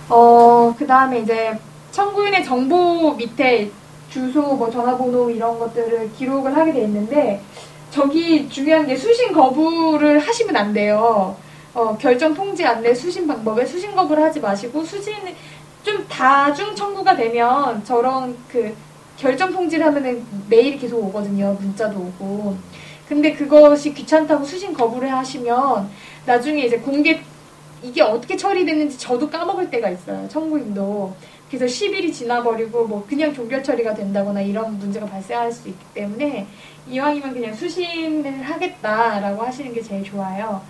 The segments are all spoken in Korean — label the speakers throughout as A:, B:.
A: 그 다음에 이제 청구인의 정보 밑에 주소, 뭐 전화번호 이런 것들을 기록을 하게 돼 있는데, 저기 중요한 게 수신 거부를 하시면 안 돼요. 결정 통지 안내 수신 방법에 수신 거부를 하지 마시고, 좀 다중 청구가 되면 저런 결정 통지를 하면은 메일이 계속 오거든요. 문자도 오고. 근데 그것이 귀찮다고 수신 거부를 하시면 나중에 이제 이게 어떻게 처리됐는지 저도 까먹을 때가 있어요. 청구인도. 그래서 10일이 지나버리고 뭐 그냥 종결 처리가 된다거나 이런 문제가 발생할 수 있기 때문에 이왕이면 그냥 수신을 하겠다라고 하시는 게 제일 좋아요.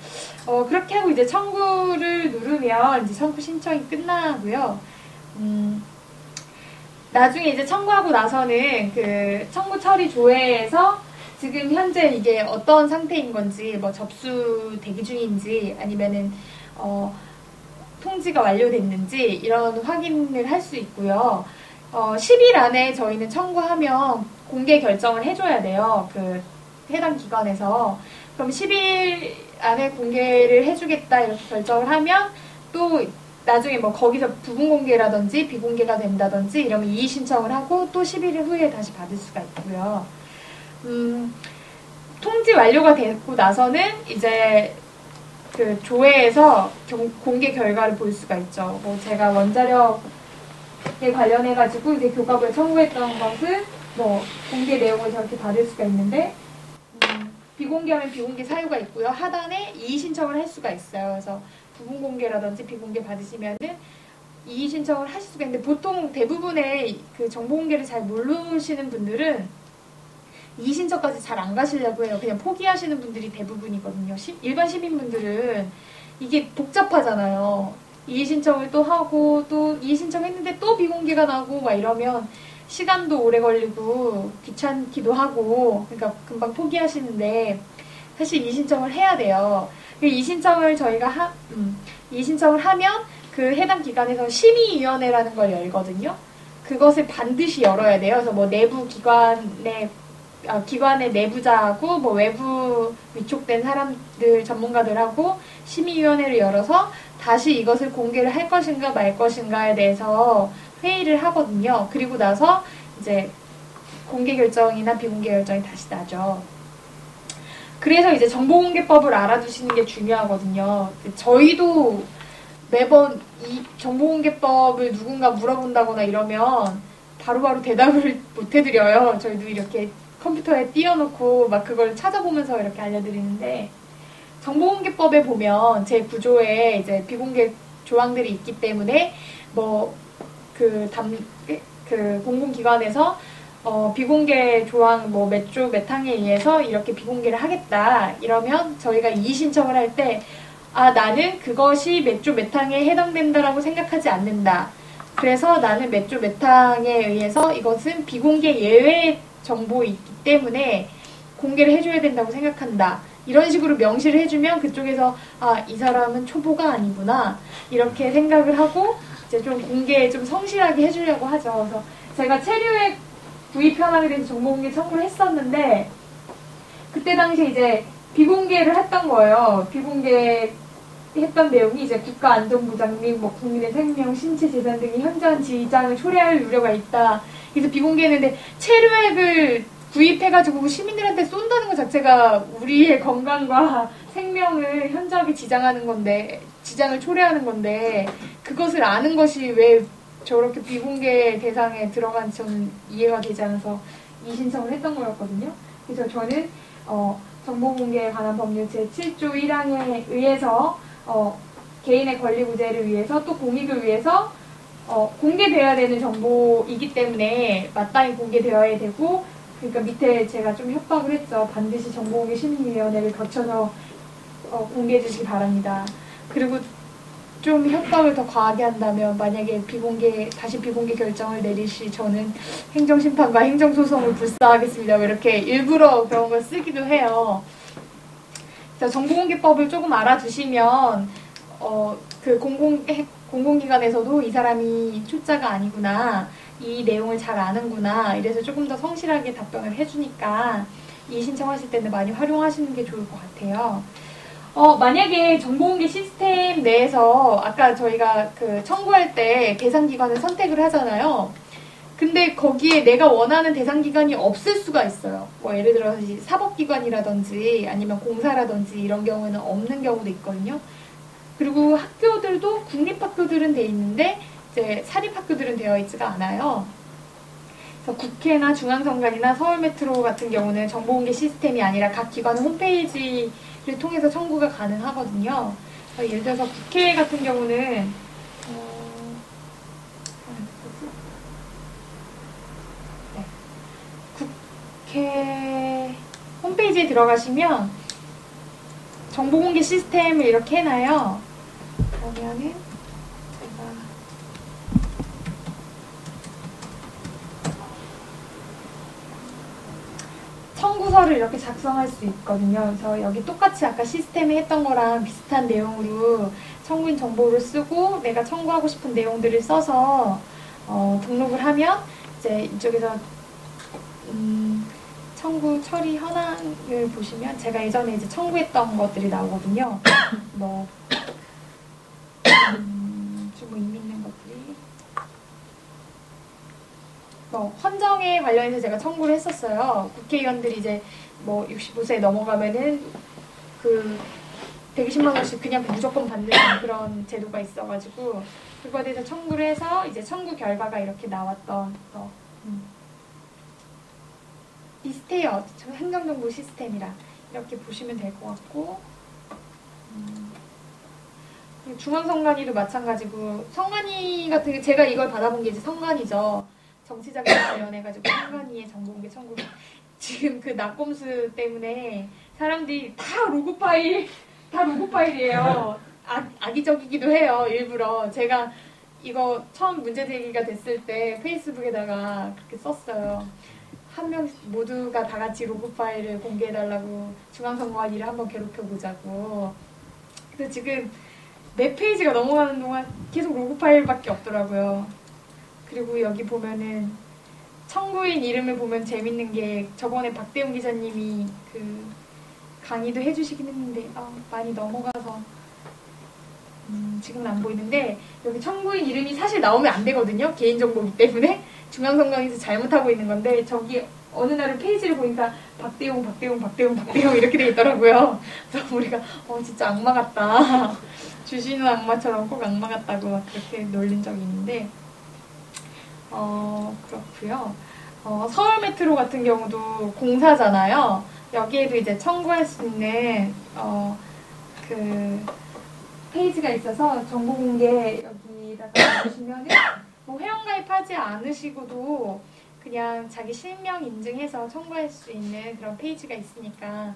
A: 그렇게 하고 이제 청구를 누르면 이제 청구 신청이 끝나고요. 나중에 이제 청구하고 나서는 청구 처리 조회에서 지금 현재 이게 어떤 상태인 건지, 뭐 접수 대기 중인지, 아니면은, 통지가 완료됐는지, 이런 확인을 할 수 있고요. 10일 안에 저희는 청구하면 공개 결정을 해줘야 돼요. 해당 기관에서. 그럼 10일 안에 공개를 해주겠다, 이렇게 결정을 하면, 또, 나중에 뭐 거기서 부분 공개라든지 비공개가 된다든지 이러면 이의 신청을 하고 또 11일 후에 다시 받을 수가 있고요. 통지 완료가 되고 나서는 이제 조회에서 공개 결과를 볼 수가 있죠. 뭐 제가 원자력에 관련해가지고 이제 교갑을 청구했던 것은 뭐 공개 내용을 저렇게 받을 수가 있는데, 비공개하면 비공개 사유가 있고요. 하단에 이의 신청을 할 수가 있어요. 그래서 부분 공개라든지 비공개 받으시면은 이의 신청을 하실 수가 있는데, 보통 대부분의 정보 공개를 잘 모르시는 분들은 이의 신청까지 잘 안 가시려고 해요. 그냥 포기하시는 분들이 대부분이거든요. 일반 시민분들은 이게 복잡하잖아요. 이의 신청을 또 하고 또 이의 신청했는데 또 비공개가 나고 막 이러면 시간도 오래 걸리고 귀찮기도 하고, 그러니까 금방 포기하시는데 사실 이의 신청을 해야 돼요. 이의 신청을 저희가 이의 신청을 하면 해당 기관에서 심의위원회라는 걸 열거든요. 그것을 반드시 열어야 돼요. 그래서 뭐 내부 기관의 내부자하고 뭐 외부 위촉된 사람들, 전문가들하고 심의위원회를 열어서 다시 이것을 공개를 할 것인가 말 것인가에 대해서 회의를 하거든요. 그리고 나서 이제 공개 결정이나 비공개 결정이 다시 나죠. 그래서 이제 정보공개법을 알아두시는 게 중요하거든요. 저희도 매번 이 정보공개법을 누군가 물어본다거나 이러면 바로바로 대답을 못 해드려요. 저희도 이렇게 컴퓨터에 띄워놓고 막 그걸 찾아보면서 이렇게 알려드리는데, 정보공개법에 보면 제 구조에 이제 비공개 조항들이 있기 때문에 뭐 공공기관에서 비공개 조항 뭐 몇 조 몇 항에 의해서 이렇게 비공개를 하겠다 이러면 저희가 이의 신청을 할 때 나는 그것이 몇 조 몇 항에 해당된다라고 생각하지 않는다. 그래서 나는 몇 조 몇 항에 의해서 이것은 비공개 예외 정보이기 때문에 공개를 해줘야 된다고 생각한다. 이런 식으로 명시를 해주면 그쪽에서 이 사람은 초보가 아니구나 이렇게 생각을 하고 이제 좀 공개에 좀 성실하게 해주려고 하죠. 그래서 제가 체류액 구입 현황에 대해서 정보공개 청구를 했었는데, 그때 당시에 이제 비공개를 했던 거예요. 비공개 했던 내용이 이제 국가안전보장 및 뭐 국민의 생명, 신체, 재산 등이 현저한 지장을 초래할 우려가 있다. 그래서 비공개했는데 체류액을 구입해가지고 시민들한테 쏜다는 것 자체가 우리의 건강과 생명을 현저하게 지장을 초래하는 건데, 그것을 아는 것이 왜 저렇게 비공개 대상에 들어간지 저는 이해가 되지 않아서 이 신청을 했던 거였거든요. 그래서 저는 정보공개에 관한 법률 제7조 1항에 의해서 개인의 권리 구제를 위해서 또 공익을 위해서 공개되어야 되는 정보이기 때문에 마땅히 공개되어야 되고, 그러니까 밑에 제가 좀 협박을 했죠. 반드시 정보공개 심의위원회를 거쳐서 공개해 주시기 바랍니다. 그리고 좀 협박을 더 과하게 한다면 만약에 다시 비공개 결정을 내리시 저는 행정심판과 행정소송을 불사하겠습니다. 이렇게 일부러 그런 걸 쓰기도 해요. 그래서 정보공개법을 조금 알아두시면 공공기관에서도 이 사람이 초짜가 아니구나, 이 내용을 잘 아는구나, 이래서 조금 더 성실하게 답변을 해주니까 이 신청하실 때는 많이 활용하시는 게 좋을 것 같아요. 만약에 정보공개 시스템 내에서 아까 저희가 그 청구할 때 대상기관을 선택을 하잖아요. 근데 거기에 내가 원하는 대상기관이 없을 수가 있어요. 뭐 예를 들어서 사법기관이라든지 아니면 공사라든지 이런 경우에는 없는 경우도 있거든요. 그리고 학교들도 국립학교들은 돼 있는데 이제 사립학교들은 되어 있지가 않아요. 그래서 국회나 중앙선관위나 서울메트로 같은 경우는 정보공개 시스템이 아니라 각 기관 홈페이지를 통해서 청구가 가능하거든요. 예를 들어서 국회 같은 경우는 국회 홈페이지에 들어가시면 정보공개 시스템을 이렇게 해놔요. 그러면은 제가 청구서를 이렇게 작성할 수 있거든요. 그래서 여기 똑같이 아까 시스템에 했던 거랑 비슷한 내용으로 청구인 정보를 쓰고 내가 청구하고 싶은 내용들을 써서 등록을 하면 이제 이쪽에서 청구 처리 현황을 보시면 제가 예전에 이제 청구했던 것들이 나오거든요. 뭐 좀 의미 있는 것들이 헌정에 관련해서 제가 청구를 했었어요. 국회의원들이 이제 뭐 65세 넘어가면은 그 120만 원씩 그냥 무조건 받는 그런 제도가 있어가지고 그거에 대해서 청구를 해서 이제 청구 결과가 이렇게 나왔던 거. 비슷해요. 행정정보 시스템이랑 이렇게 보시면 될 것 같고 중앙선관위도 마찬가지고 선관위 같은 게 제가 이걸 받아본 게 이제 선관위죠. 정치자금 관련해가지고 선관위의 정보공개 청구 지금 그 낙검수 때문에 사람들이 다 로그 파일이에요. 악의적이기도 해요. 일부러 제가 이거 처음 문제 제기가 됐을 때 페이스북에다가 그렇게 썼어요. 한 명 모두가 다 같이 로그 파일을 공개해달라고 중앙선관위를 한번 괴롭혀보자고. 그래서 지금 몇 페이지가 넘어가는 동안 계속 로그 파일밖에 없더라고요. 그리고 여기 보면은 청구인 이름을 보면 재밌는 게 저번에 박대웅 기자님이 그 강의도 해주시긴 했는데 많이 넘어가서 지금은 안 보이는데 여기 청구인 이름이 사실 나오면 안 되거든요. 개인정보이기 때문에 중앙선관위에서 잘못하고 있는 건데 저기 어느 날은 페이지를 보니까 박대웅 이렇게 돼 있더라고요. 그래서 우리가 진짜 악마 같다. 주시는 악마처럼 꼭 악마 같다고 막 그렇게 놀린 적이 있는데 그렇고요. 서울메트로 같은 경우도 공사잖아요. 여기에도 이제 청구할 수 있는 그 페이지가 있어서 정보공개 여기다가 보시면은 뭐 회원가입하지 않으시고도 그냥 자기 실명 인증해서 청구할 수 있는 그런 페이지가 있으니까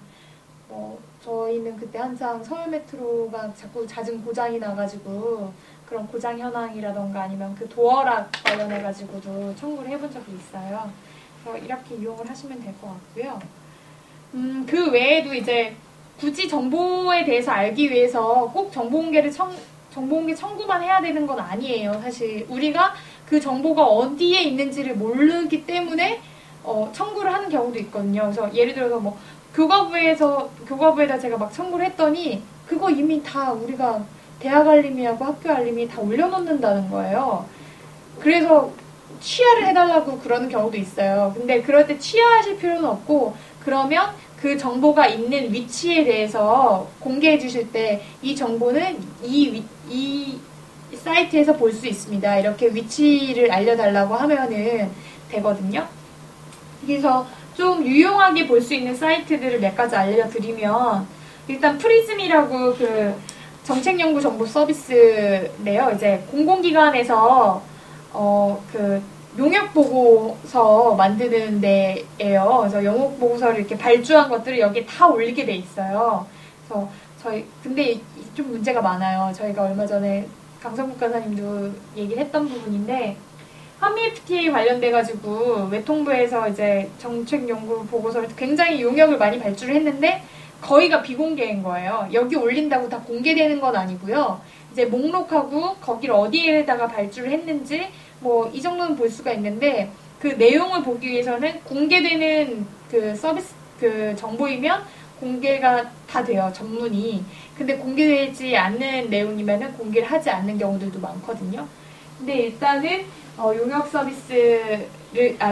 A: 저희는 그때 한창 서울메트로가 자꾸 잦은 고장이 나가지고 그런 고장 현황이라던가 아니면 그 도어락 관련해가지고도 청구를 해본 적이 있어요. 그래서 이렇게 이용을 하시면 될 것 같고요. 그 외에도 이제 굳이 정보에 대해서 알기 위해서 꼭 정보공개 청구만 해야 되는 건 아니에요. 사실 우리가 그 정보가 어디에 있는지를 모르기 때문에 청구를 하는 경우도 있거든요. 그래서 예를 들어서 뭐 교과부에다 제가 막 청구를 했더니 그거 이미 다 우리가 대학 알림이하고 학교 알림이 다 올려놓는다는 거예요. 그래서 취하를 해달라고 그러는 경우도 있어요. 근데 그럴 때 취하하실 필요는 없고 그러면 그 정보가 있는 위치에 대해서 공개해 주실 때 이 정보는 이 사이트에서 볼 수 있습니다. 이렇게 위치를 알려달라고 하면은 되거든요. 그래서 좀 유용하게 볼 수 있는 사이트들을 몇 가지 알려드리면 일단 프리즘이라고 그 정책연구 정보 서비스인데요. 이제 공공기관에서 그 용역보고서 만드는 데예요. 그래서 용역보고서를 이렇게 발주한 것들을 여기에 다 올리게 돼 있어요. 그래서 근데 좀 문제가 많아요. 저희가 얼마 전에 강성국 간사님도 얘기를 했던 부분인데 한미 FTA 관련돼가지고 외통부에서 이제 정책연구 보고서를 굉장히 용역을 많이 발주를 했는데 거의가 비공개인 거예요. 여기 올린다고 다 공개되는 건 아니고요. 이제 목록하고 거기를 어디에다가 발주를 했는지 뭐 이 정도는 볼 수가 있는데 그 내용을 보기 위해서는 공개되는 그 서비스 그 정보이면 공개가 다 돼요, 전문이. 근데 공개되지 않는 내용이면은 공개를 하지 않는 경우들도 많거든요. 근데 일단은 용역 서비스를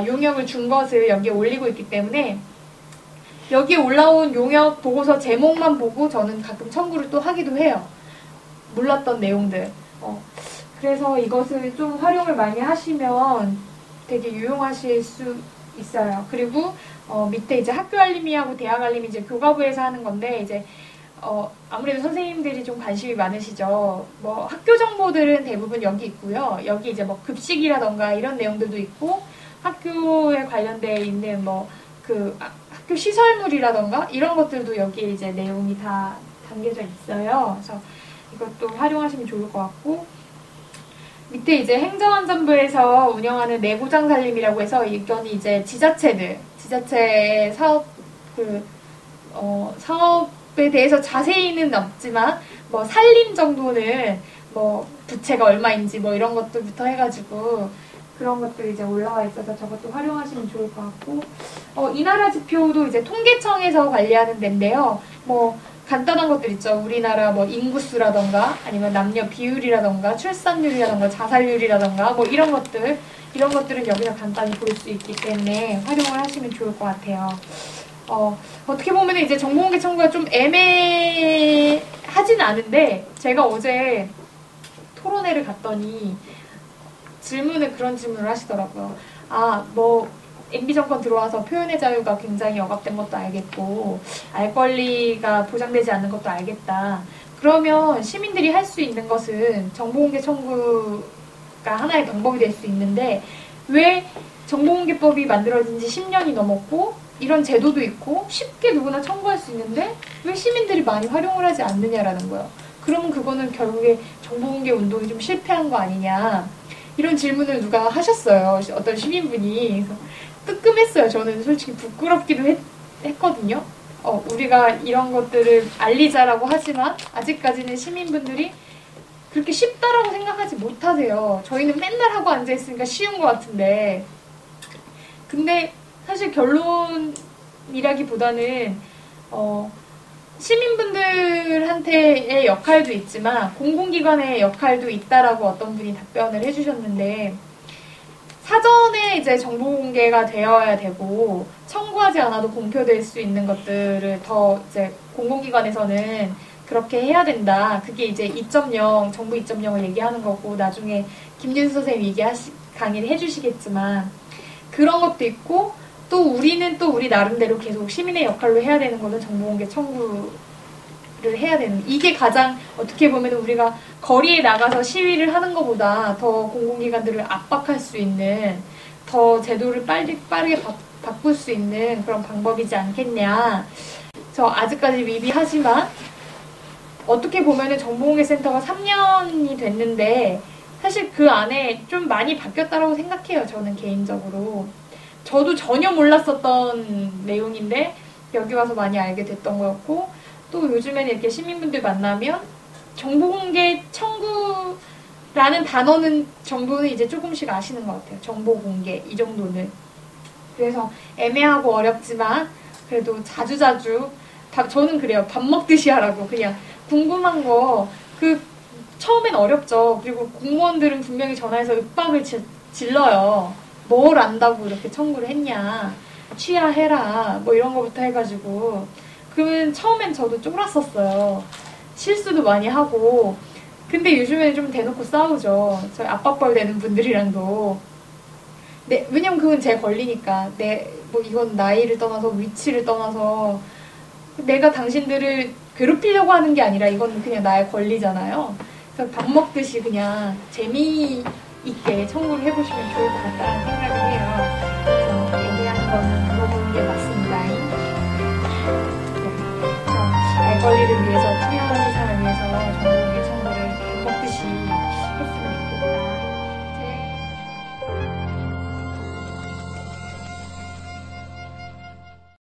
A: 용역을 준 것을 여기에 올리고 있기 때문에 여기에 올라온 용역 보고서 제목만 보고 저는 가끔 청구를 또 하기도 해요. 몰랐던 내용들. 그래서 이것을 좀 활용을 많이 하시면 되게 유용하실 수 있어요. 그리고 밑에 이제 학교 알림이하고 대학 알림이 이제 교과부에서 하는 건데 이제 아무래도 선생님들이 좀 관심이 많으시죠. 뭐 학교 정보들은 대부분 여기 있고요. 여기 이제 뭐 급식이라던가 이런 내용들도 있고 학교에 관련돼 있는 뭐 그 학교 시설물이라던가 이런 것들도 여기에 이제 내용이 다 담겨져 있어요. 그래서 이것도 활용하시면 좋을 것 같고 밑에 이제 행정안전부에서 운영하는 내구장 살림이라고 해서 이건 이제 지자체의 사업에 대해서 자세히는 없지만 뭐 살림 정도는 뭐 부채가 얼마인지 뭐 이런 것들부터 해가지고 그런 것들이 이제 올라와 있어서 저것도 활용하시면 좋을 것 같고 이 나라 지표도 이제 통계청에서 관리하는 데인데요. 뭐 간단한 것들 있죠. 우리나라 뭐 인구수라던가 아니면 남녀 비율이라던가 출산율이라던가 자살률이라던가 뭐 이런 것들은 여기서 간단히 볼 수 있기 때문에 활용을 하시면 좋을 것 같아요. 어떻게 보면 이제 정보공개 청구가 좀 애매하진 않은데 제가 어제 토론회를 갔더니 그런 질문을 하시더라고요. MB 정권 들어와서 표현의 자유가 굉장히 억압된 것도 알겠고 알 권리가 보장되지 않는 것도 알겠다. 그러면 시민들이 할 수 있는 것은 정보공개 청구가 하나의 방법이 될 수 있는데 왜 정보공개법이 만들어진 지 10년이 넘었고 이런 제도도 있고 쉽게 누구나 청구할 수 있는데 왜 시민들이 많이 활용을 하지 않느냐라는 거예요. 그러면 그거는 결국에 정보공개 운동이 좀 실패한 거 아니냐. 이런 질문을 누가 하셨어요. 어떤 시민분이. 그래서 뜨끔했어요. 저는 솔직히 부끄럽기도 했거든요. 우리가 이런 것들을 알리자라고 하지만 아직까지는 시민분들이 그렇게 쉽다라고 생각하지 못하세요. 저희는 맨날 하고 앉아있으니까 쉬운 것 같은데 근데 사실 결론이라기보다는 시민분들한테의 역할도 있지만 공공기관의 역할도 있다라고 어떤 분이 답변을 해주셨는데 사전에 이제 정보 공개가 되어야 되고 청구하지 않아도 공표될 수 있는 것들을 더 이제 공공기관에서는 그렇게 해야 된다. 그게 이제 2.0 정부 2.0을 얘기하는 거고 나중에 김윤수 선생님이 강의를 해주시겠지만 그런 것도 있고 또 우리는 또 우리 나름대로 계속 시민의 역할로 해야 되는 거는 정보공개 청구를 해야 되는 이게 가장 어떻게 보면 우리가 거리에 나가서 시위를 하는 것보다 더 공공기관들을 압박할 수 있는 더 제도를 빠르게 바꿀 수 있는 그런 방법이지 않겠냐. 저 아직까지 미비하지만 어떻게 보면은 정보공개센터가 3년이 됐는데 사실 그 안에 좀 많이 바뀌었다고 생각해요. 저는 개인적으로. 저도 전혀 몰랐었던 내용인데 여기 와서 많이 알게 됐던 거였고 또 요즘에는 이렇게 시민분들 만나면 정보공개 청구라는 단어는 정도는 이제 조금씩 아시는 것 같아요. 정보공개 이 정도는. 그래서 애매하고 어렵지만 그래도 자주자주 저는 그래요. 밥 먹듯이 하라고 그냥 궁금한 거 처음엔 어렵죠. 그리고 공무원들은 분명히 전화해서 윽박을 질러요. 뭘 안다고 이렇게 청구를 했냐. 취하해라. 뭐 이런 거부터 해가지고. 그러면 처음엔 저도 쫄았었어요. 실수도 많이 하고. 근데 요즘에는 좀 대놓고 싸우죠. 저희 압박벌 되는 분들이랑도. 네, 왜냐면 그건 제 권리니까. 뭐 이건 나이를 떠나서 위치를 떠나서 내가 당신들을 괴롭히려고 하는 게 아니라 이건 그냥 나의 권리잖아요. 그래서 밥 먹듯이 그냥 재미있게 청구를 해보시면 좋을 것 같다는 생각이